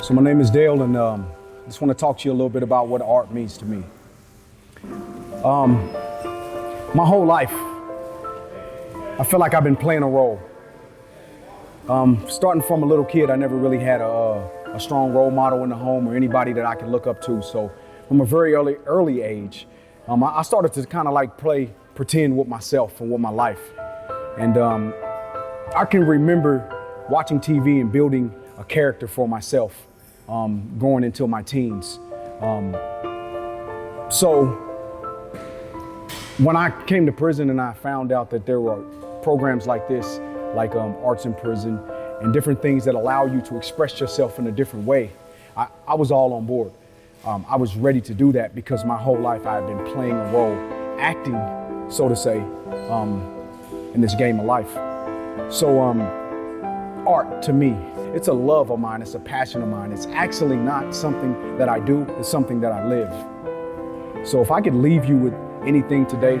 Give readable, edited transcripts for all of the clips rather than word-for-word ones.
So my name is Dale, and I just want to talk to you a little bit about what art means to me. My whole life, I feel like I've been playing a role. Starting from a little kid, I never really had a strong role model in the home or anybody that I could look up to. So from a very early age, I started to kind of like pretend with myself and with my life. And I can remember watching TV and building a character for myself going into my teens. So when I came to prison and I found out that there were programs like this, like Arts in Prison, and different things that allow you to express yourself in a different way, I was all on board. I was ready to do that because my whole life I had been playing a role, acting, so to say, in this game of life. So art to me, it's a love of mine, it's a passion of mine. It's actually not something that I do, it's something that I live. So if I could leave you with anything today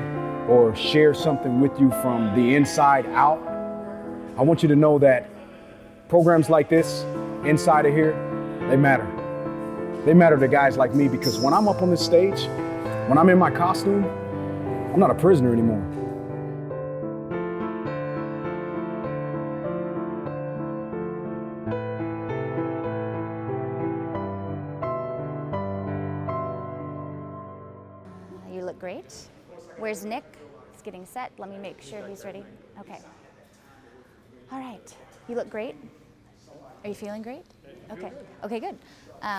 or share something with you from the inside out, I want you to know that programs like this, inside of here, they matter. They matter to guys like me because when I'm up on this stage, when I'm in my costume, I'm not a prisoner anymore. You look great. Where's Nick? He's getting set. Let me make sure he's ready. Okay. All right. You look great. Are you feeling great? Okay. Okay, good.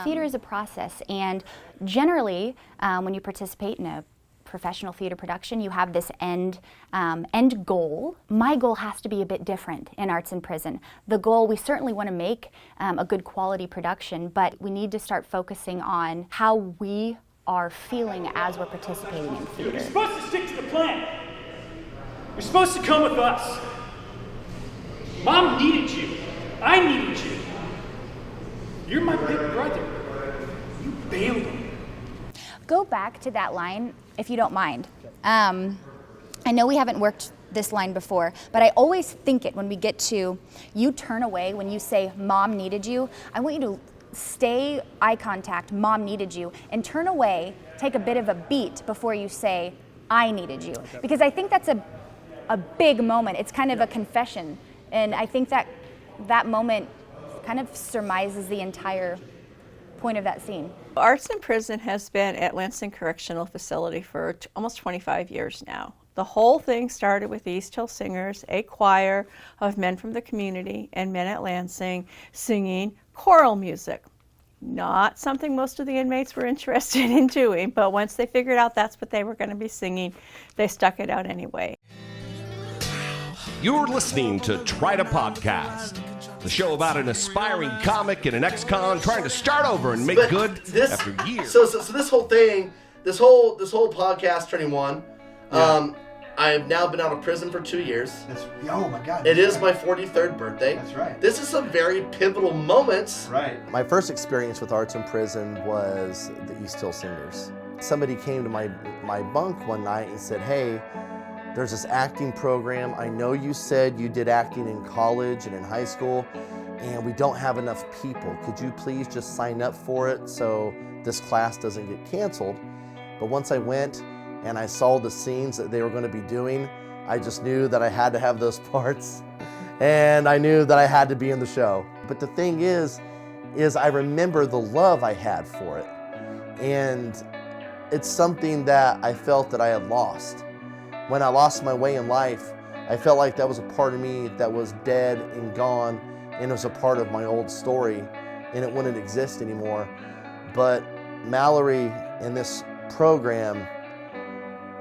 Theater is a process, and generally, when you participate in a professional theater production, you have this end goal. My goal has to be a bit different in Arts in Prison. The goal, we certainly want to make a good quality production, but we need to start focusing on how we are feeling as we're participating in theater. You're supposed to stick to the plan. You're supposed to come with us. Mom needed you. I needed you. You're my big brother. You bailed on me. Go back to that line, if you don't mind. I know we haven't worked this line before, but I always think it when we get to, you turn away when you say, Mom needed you. I want you to stay eye contact, Mom needed you, and turn away, take a bit of a beat before you say, I needed you. Okay. Because I think that's a big moment. It's kind of a confession. And I think that moment kind of surmises the entire point of that scene. Arts in Prison has been at Lansing Correctional Facility for almost 25 years now. The whole thing started with the East Hill Singers, a choir of men from the community and men at Lansing singing choral music. Not something most of the inmates were interested in doing, but once they figured out that's what they were going to be singing, they stuck it out anyway. You're listening to Try to Podcast, the show about an aspiring comic and an ex-con trying to start over and make good after years. So this whole thing, this whole podcast turning one, I've now been out of prison for 2 years. Oh my God. It is my 43rd birthday. That's right. This is some very pivotal moments. Right. My first experience with Arts in Prison was the East Hill Singers. Somebody came to my bunk one night and said, hey, there's this acting program. I know you said you did acting in college and in high school, and we don't have enough people. Could you please just sign up for it so this class doesn't get canceled? But once I went and I saw the scenes that they were going to be doing, I just knew that I had to have those parts, and I knew that I had to be in the show. But the thing is I remember the love I had for it, and it's something that I felt that I had lost. When I lost my way in life, I felt like that was a part of me that was dead and gone, and it was a part of my old story, and it wouldn't exist anymore. But Mallory and this program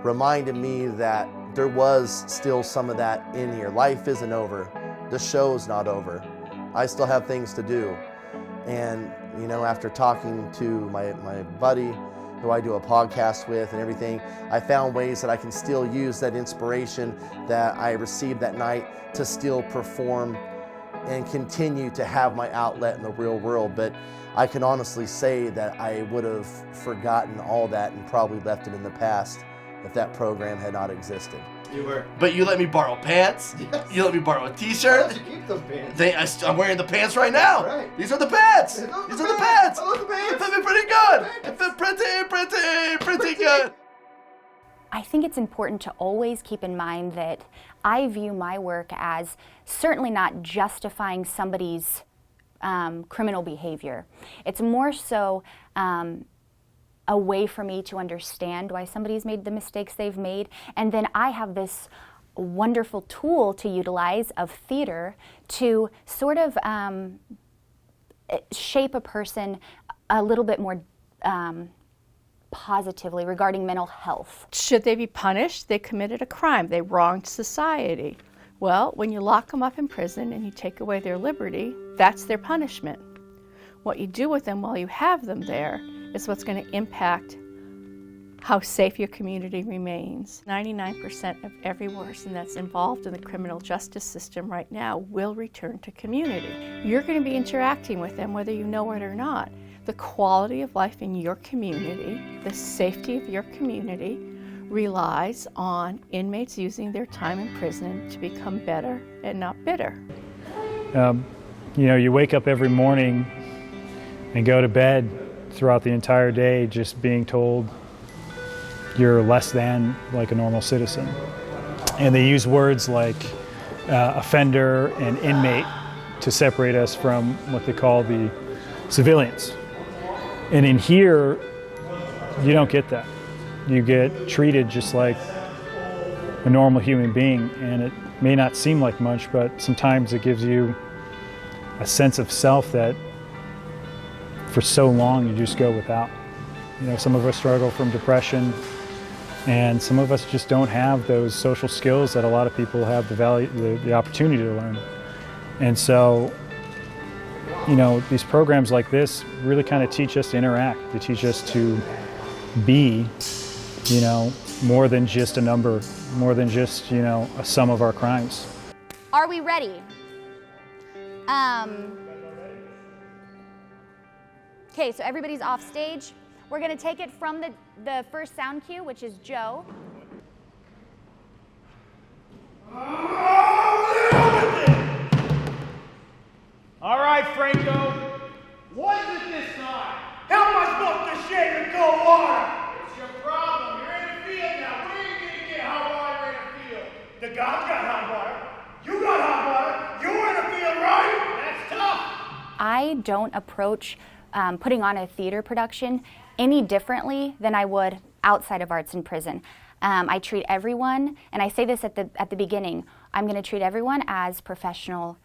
reminded me that there was still some of that in here. Life isn't over. The show's not over. I still have things to do. And, you know, after talking to my buddy, who I do a podcast with and everything, I found ways that I can still use that inspiration that I received that night to still perform and continue to have my outlet in the real world. But I can honestly say that I would have forgotten all that and probably left it in the past if that program had not existed. You were. But you let me borrow pants. Yes. You let me borrow a Why t-shirt. don't you keep those pants? I'm wearing the pants right now. Right. These are the pants. These are the These are the pants. pants. I love the pants. They fit me pretty good. They fit pretty good. I think it's important to always keep in mind that I view my work as certainly not justifying somebody's criminal behavior. It's more so a way for me to understand why somebody's made the mistakes they've made, and then I have this wonderful tool to utilize of theater to sort of shape a person a little bit more positively regarding mental health. Should they be punished? They committed a crime. They wronged society. Well, when you lock them up in prison and you take away their liberty, that's their punishment. What you do with them while you have them there is what's going to impact how safe your community remains. 99% of every person that's involved in the criminal justice system right now will return to community. You're going to be interacting with them whether you know it or not. The quality of life in your community, the safety of your community, relies on inmates using their time in prison to become better and not bitter. You wake up every morning and go to bed throughout the entire day just being told you're less than like a normal citizen. And they use words like offender and inmate to separate us from what they call the civilians. And in here, you don't get that. You get treated just like a normal human being, and it may not seem like much, but sometimes it gives you a sense of self that for so long you just go without. Some of us struggle from depression, and some of us just don't have those social skills that a lot of people have the opportunity to learn. And so, these programs like this really kind of teach us to interact. They teach us to be, more than just a number, more than just, a sum of our crimes. Are we ready? Okay, so everybody's off stage. We're gonna take it from the first sound cue, which is Joe. All right, Franco. What is it this time? How am I supposed to shave and cold water? It's your problem. You're in the field now. Where are you going to get hot water in the field? The guys got hot water. You got hot water. You were in the field, right? That's tough. I don't approach putting on a theater production any differently than I would outside of Arts in Prison. I treat everyone, and I say this at the beginning, I'm going to treat everyone as professional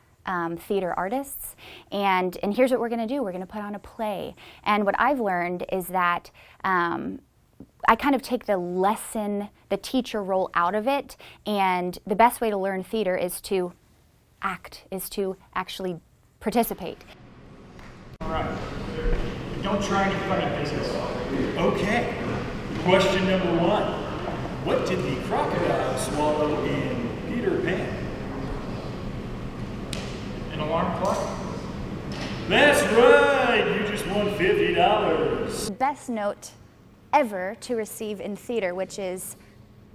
theater artists, and here's what we're going to do. We're going to put on a play. And what I've learned is that I kind of take the lesson, the teacher role out of it, and the best way to learn theater is to act, is to actually participate. All right. Don't try any funny business. Okay. Question number 1. What did the crocodile swallow in Peter Pan? An alarm clock? That's right! You just won $50. Best note ever to receive in theater, which is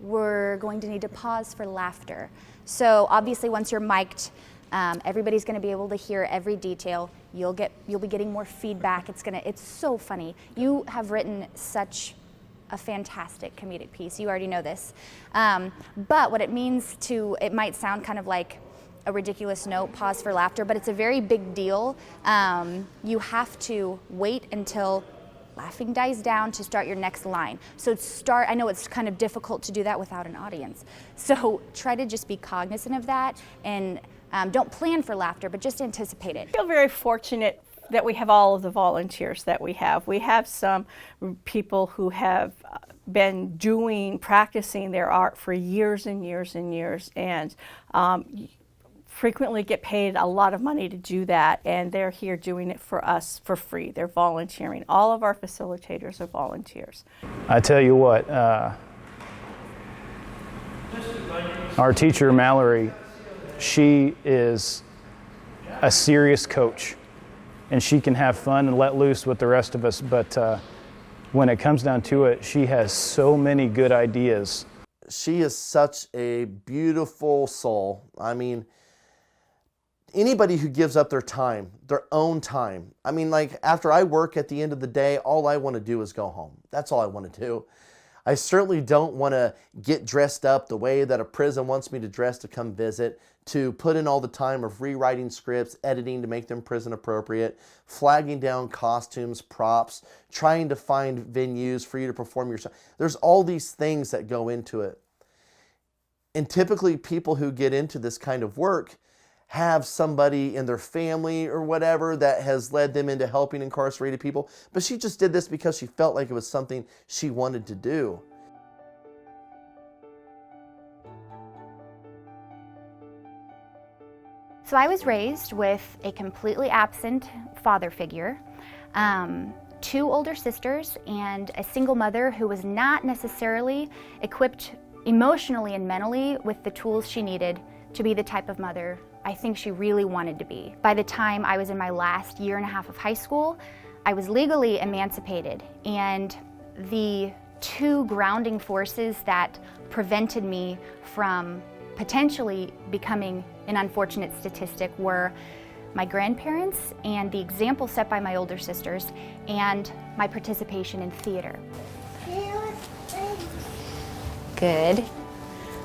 we're going to need to pause for laughter. So obviously once you're mic'd, everybody's going to be able to hear every detail. You'll be getting more feedback. It's so funny. You have written such a fantastic comedic piece. You already know this. But what it means it might sound kind of like a ridiculous note, pause for laughter, but it's a very big deal. You have to wait until laughing dies down to start your next line. So I know it's kind of difficult to do that without an audience. So try to just be cognizant of that, and don't plan for laughter, but just anticipate it. I feel very fortunate that we have all of the volunteers that we have. We have some people who have been practicing their art for years and years and years, and frequently get paid a lot of money to do that, and they're here doing it for us for free. They're volunteering. All of our facilitators are volunteers. I tell you what, our teacher, Mallory, she is a serious coach, and she can have fun and let loose with the rest of us, but when it comes down to it, she has so many good ideas. She is such a beautiful soul. I mean, anybody who gives up their time, their own time. I mean, like, after I work at the end of the day, all I want to do is go home. That's all I want to do. I certainly don't want to get dressed up the way that a prison wants me to dress to come visit, to put in all the time of rewriting scripts, editing to make them prison appropriate, flagging down costumes, props, trying to find venues for you to perform your show. There's all these things that go into it. And typically people who get into this kind of work have somebody in their family or whatever that has led them into helping incarcerated people. But she just did this because she felt like it was something she wanted to do. So I was raised with a completely absent father figure, 2 older sisters, and a single mother who was not necessarily equipped emotionally and mentally with the tools she needed to be the type of mother I think she really wanted to be. By the time I was in my last year and a half of high school, I was legally emancipated, and the 2 grounding forces that prevented me from potentially becoming an unfortunate statistic were my grandparents and the example set by my older sisters and my participation in theater. Good.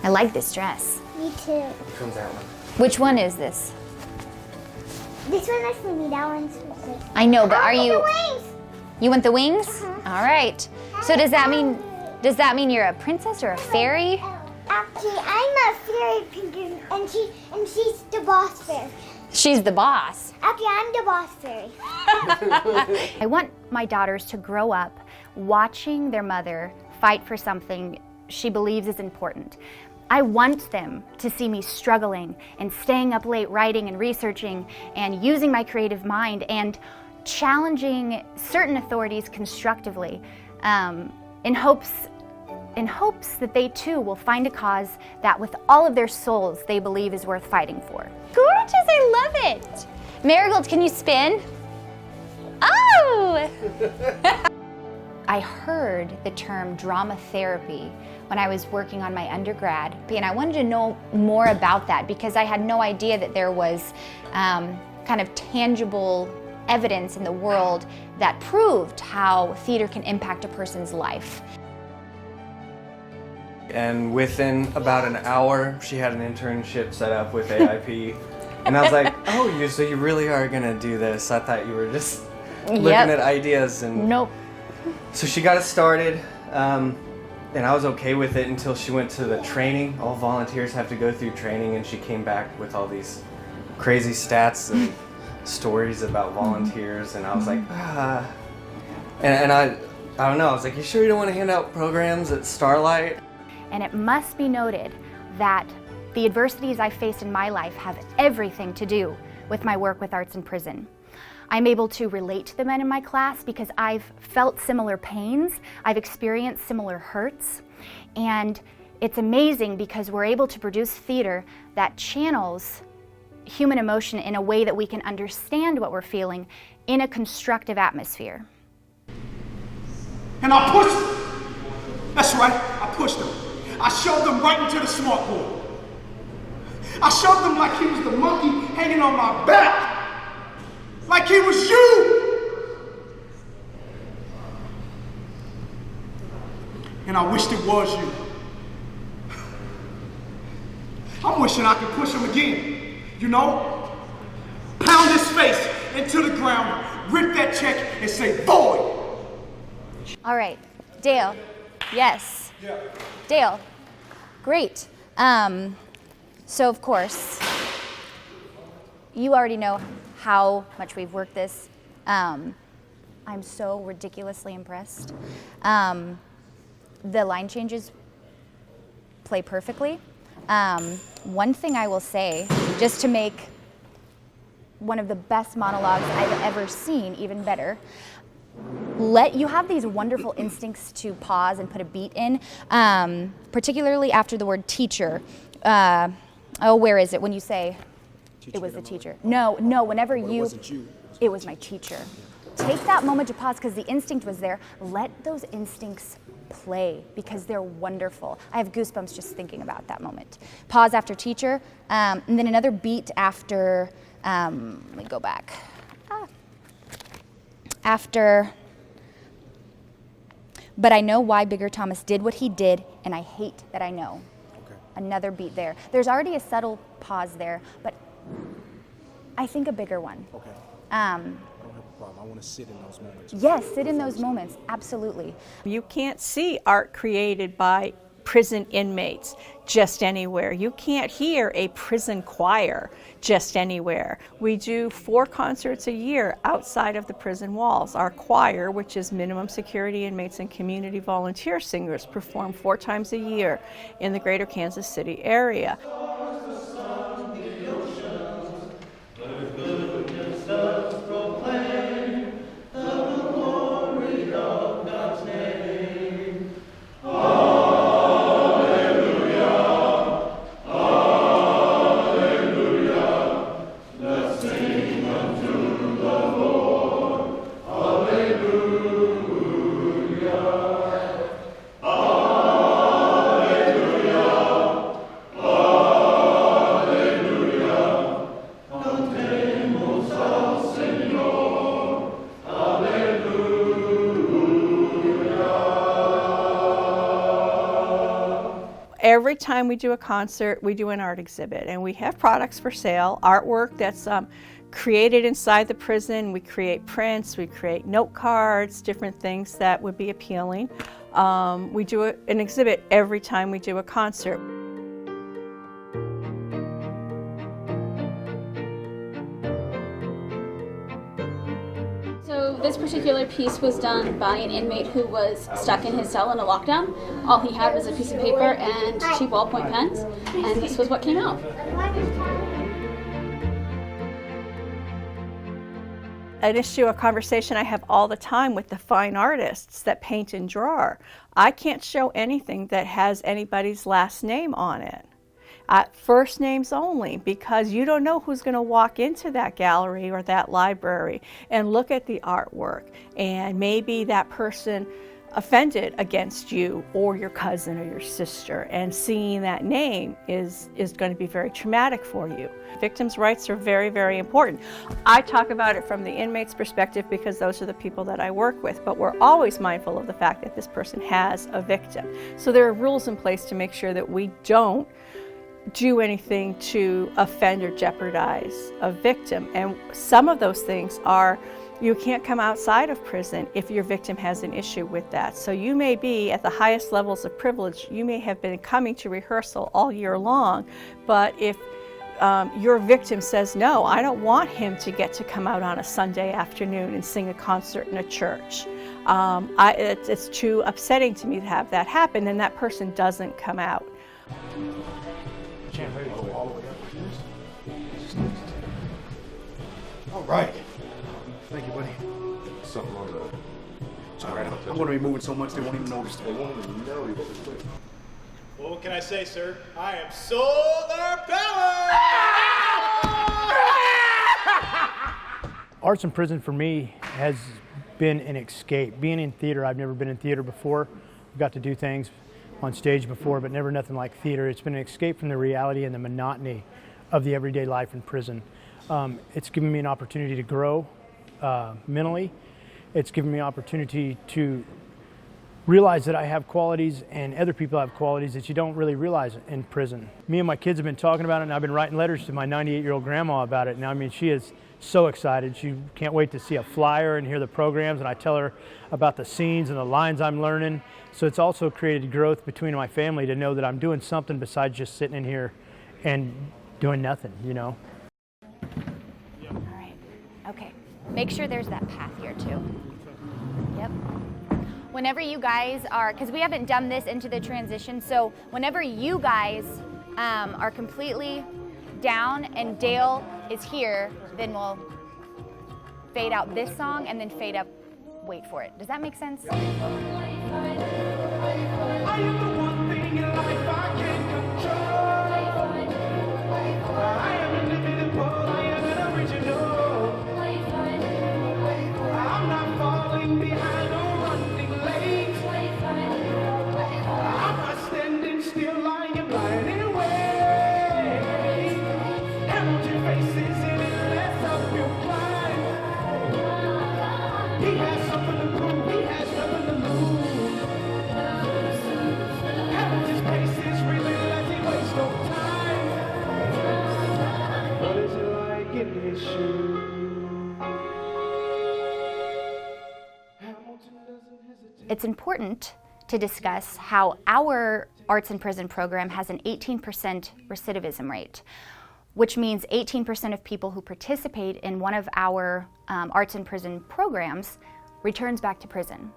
I like this dress. Me too. Which one's that one? Which one is this? This one is for me, that one's for me. I know, but are you... The wings. You want the wings? All right. So does that mean you're a princess or a fairy? Actually, I'm a fairy penguin, and she's the boss fairy. She's the boss. Actually, I'm the boss fairy. I want my daughters to grow up watching their mother fight for something she believes is important. I want them to see me struggling and staying up late writing and researching and using my creative mind and challenging certain authorities constructively in hopes that they too will find a cause that with all of their souls they believe is worth fighting for. Gorgeous, I love it. Marigold, can you spin? Oh! I heard the term drama therapy when I was working on my undergrad, and I wanted to know more about that because I had no idea that there was kind of tangible evidence in the world that proved how theater can impact a person's life. And within about an hour, she had an internship set up with AIP. And I was like, oh, so you really are gonna do this? I thought you were just looking at ideas. And Nope. So she got us started, and I was okay with it until she went to the training. All volunteers have to go through training, and she came back with all these crazy stats and stories about volunteers, and I was like, And I don't know, I was like, you sure you don't want to hand out programs at Starlight? And it must be noted that the adversities I faced in my life have everything to do with my work with Arts in Prison. I'm able to relate to the men in my class because I've felt similar pains, I've experienced similar hurts, and it's amazing because we're able to produce theater that channels human emotion in a way that we can understand what we're feeling in a constructive atmosphere. And I pushed him. That's right, I pushed him. I shoved him right into the smart board. I shoved him like he was the monkey hanging on my back. Like he was you. And I wished it was you. I'm wishing I could push him again, you know? Pound his face into the ground, rip that check and say, void. All right, Dale, yes. Yeah. Dale, great. So of course, you already know how much we've worked this. I'm so ridiculously impressed. The line changes play perfectly. One thing I will say, just to make one of the best monologues I've ever seen even better, you have these wonderful instincts to pause and put a beat in, particularly after the word teacher. Where is it when you say it was the teacher? No, whenever you, it was my teacher. take that moment to pause because the instinct was there. Let those instincts play because they're wonderful. I have goosebumps just thinking about that moment. Pause after teacher, and then another beat after, let me go back. After, but I know why Bigger Thomas did what he did, and I hate that I know. Okay. Another beat there. There's already a subtle pause there, but I think a bigger one. Okay. I don't have a problem. I want to sit in those moments. Yes, sit in those moments, absolutely. You can't see art created by prison inmates just anywhere. You can't hear a prison choir just anywhere. We do 4 concerts a year outside of the prison walls. Our choir, which is minimum security inmates and community volunteer singers, perform 4 times a year in the greater Kansas City area. Every time we do a concert, we do an art exhibit, and we have products for sale, artwork that's created inside the prison. We create prints, we create note cards, different things that would be appealing. We do an exhibit every time we do a concert. So this particular piece was done by an inmate who was stuck in his cell in a lockdown. All he had was a piece of paper and 2 ballpoint pens, and this was what came out. An issue, a conversation I have all the time with the fine artists that paint and draw. I can't show anything that has anybody's last name on it. First names only, because you don't know who's going to walk into that gallery or that library and look at the artwork, and maybe that person offended against you or your cousin or your sister, and seeing that name is going to be very traumatic for you. Victims' rights are very, very important. I talk about it from the inmate's perspective because those are the people that I work with, but we're always mindful of the fact that this person has a victim. So there are rules in place to make sure that we don't do anything to offend or jeopardize a victim. And some of those things are, you can't come outside of prison if your victim has an issue with that. So you may be at the highest levels of privilege. You may have been coming to rehearsal all year long, but if your victim says, no, I don't want him to get to come out on a Sunday afternoon and sing a concert in a church. It's too upsetting to me to have that happen, and that person doesn't come out. All right. Thank you, buddy. Something on the... It's all right. I'm going to be moving so much they won't even notice. They won't even know you. Well, what can I say, sir? I am solar powered! Arts in Prison for me has been an escape. Being in theater, I've never been in theater before. I've got to do things on stage before, but never nothing like theater. It's been an escape from the reality and the monotony of the everyday life in prison. It's given me an opportunity to grow mentally. It's given me an opportunity to realize that I have qualities and other people have qualities that you don't really realize in prison. Me and my kids have been talking about it, and I've been writing letters to my 98-year-old grandma about it. Now, I mean, she is so excited. She can't wait to see a flyer and hear the programs, and I tell her about the scenes and the lines I'm learning. So it's also created growth between my family to know that I'm doing something besides just sitting in here and doing nothing, you know? All right, okay. Make sure there's that path here too. Yep. Whenever you guys are, because we haven't done this into the transition, so whenever you guys are completely down and Dale is here, then we'll fade out this song and then fade up, wait for it. Does that make sense? I am the one thing in life I can control. I am a living in Paul, I am an original. I'm not It's important to discuss how our Arts in Prison program has an 18% recidivism rate, which means 18% of people who participate in one of our Arts in Prison programs returns back to prison.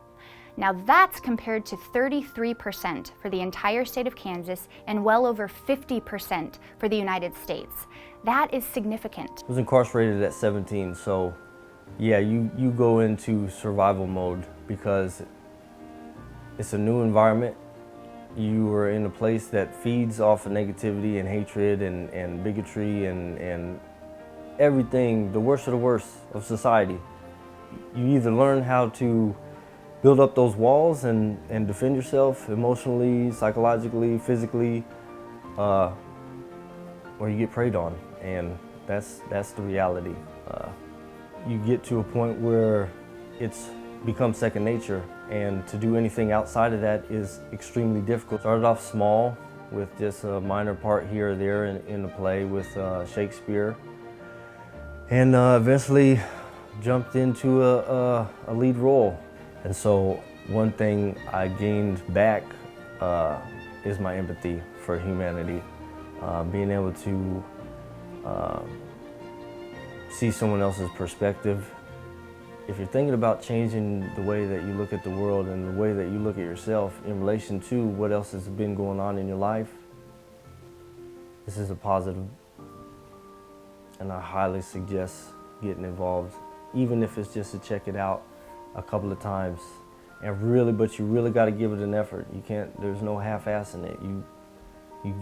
Now that's compared to 33% for the entire state of Kansas and well over 50% for the United States. That is significant. I was incarcerated at 17, so yeah, you go into survival mode because it's a new environment. You are in a place that feeds off of negativity and hatred and bigotry and everything, the worst of the worst of society. You either learn how to build up those walls and defend yourself emotionally, psychologically, physically, or you get preyed on, and that's the reality. You get to a point where it's become second nature, and to do anything outside of that is extremely difficult. Started off small with just a minor part here or there in a play with Shakespeare, and eventually jumped into a lead role. And so one thing I gained back is my empathy for humanity, being able to see someone else's perspective. If you're thinking about changing the way that you look at the world and the way that you look at yourself in relation to what else has been going on in your life, this is a positive, and I highly suggest getting involved, even if it's just to check it out a couple of times. But you really got to give it an effort. You can't, there's no half-assing it. You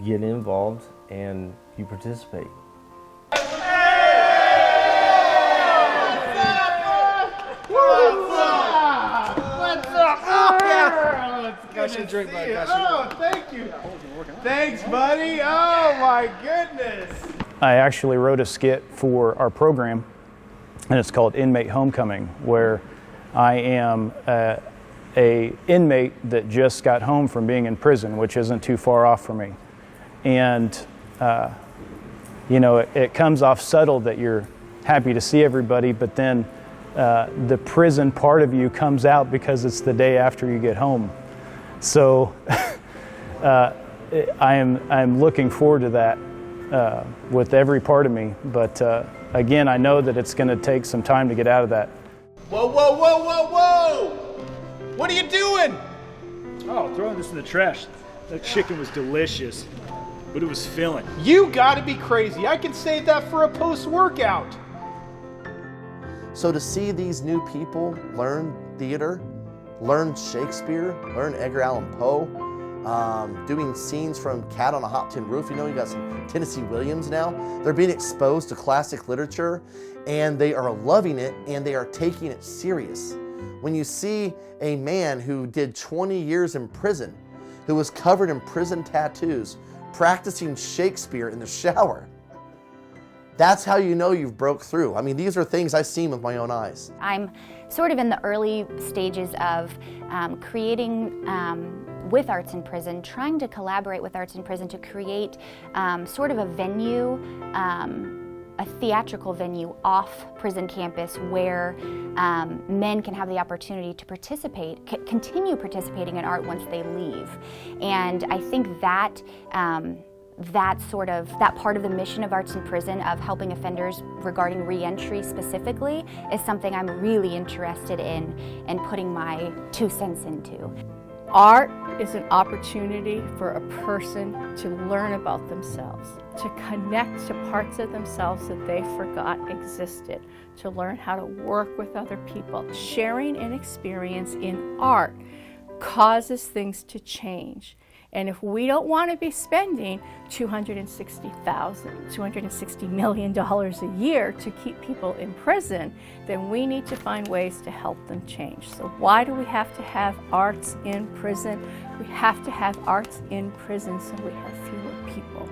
get involved and you participate. Got you a drink, buddy. Oh, thank you. Thanks, buddy. Oh, my goodness. I actually wrote a skit for our program, and it's called Inmate Homecoming, where I am a inmate that just got home from being in prison, which isn't too far off from me. And, you know, it comes off subtle that you're happy to see everybody, but then the prison part of you comes out because it's the day after you get home. So I'm looking forward to that with every part of me. But again, I know that it's going to take some time to get out of that. Whoa, whoa, whoa, whoa, whoa! What are you doing? Oh, throwing this in the trash. That chicken was delicious, but it was filling. You gotta be crazy. I can save that for a post-workout. So to see these new people learn theater, learn Shakespeare, learn Edgar Allan Poe, doing scenes from Cat on a Hot Tin Roof. You know, you got some Tennessee Williams now. They're being exposed to classic literature, and they are loving it, and they are taking it serious. When you see a man who did 20 years in prison, who was covered in prison tattoos, practicing Shakespeare in the shower, that's how you know you've broke through. I mean, these are things I've seen with my own eyes. I'm sort of in the early stages of creating with Arts in Prison, trying to collaborate with Arts in Prison to create sort of a venue, a theatrical venue off prison campus where men can have the opportunity to participate, continue participating in art once they leave. And I think that that part of the mission of Arts in Prison, of helping offenders regarding re-entry specifically, is something I'm really interested in and putting my 2 cents into. Art is an opportunity for a person to learn about themselves, to connect to parts of themselves that they forgot existed, to learn how to work with other people. Sharing an experience in art causes things to change. And if we don't want to be spending $260 million a year to keep people in prison, then we need to find ways to help them change. So why do we have to have arts in prison? We have to have arts in prison so we have fewer people